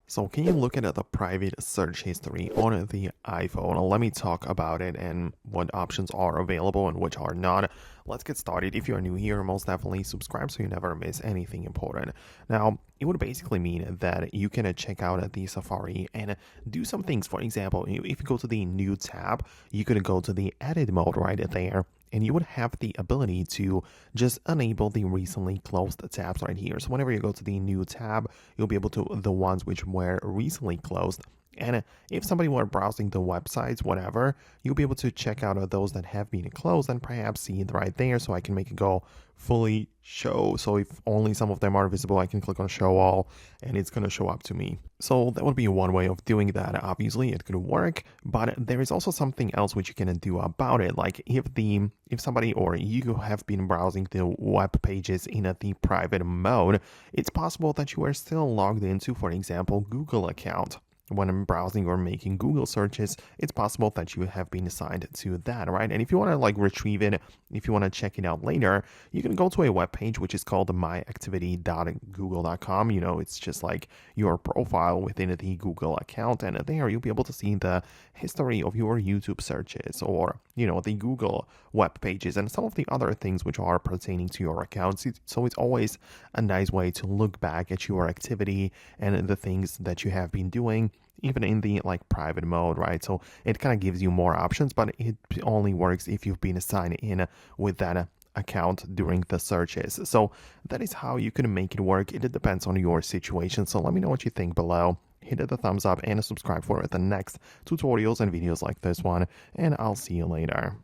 So can you look at the private search history on the iPhone? Let me talk about it and what options are available and which are not. Let's get started. If you're new here, most definitely subscribe so you never miss anything important. Now, it would basically mean that you can check out the Safari and do some things. For example, if you go to the new tab, you could go to the edit mode right there, and you would have the ability to just enable the recently closed tabs right here. So whenever you go to the new tab, you'll be able to the ones which were recently closed. And if somebody were browsing the websites, whatever, you'll be able to check out those that have been closed and perhaps see it right there. So I can make it go fully show. So if only some of them are visible, I can click on show all and it's going to show up to me. So that would be one way of doing that. Obviously, it could work, but there is also something else which you can do about it. Like if somebody or you have been browsing the web pages in the private mode, it's possible that you are still logged into, for example, Google account. When I'm browsing or making Google searches, it's possible that you have been assigned to that, right? And if you want to retrieve it, if you want to check it out later, you can go to a web page which is called myactivity.google.com. It's just like your profile within the Google account, and there you'll be able to see the history of your YouTube searches or the Google web pages and some of the other things which are pertaining to your account. So it's always a nice way to look back at your activity and the things that you have been doing, even in the private mode, right? So it kind of gives you more options, but it only works if you've been signed in with that account during the searches. So that is how you can make it work. It depends on your situation. So let me know what you think below. Hit the thumbs up and subscribe for the next tutorials and videos like this one, and I'll see you later.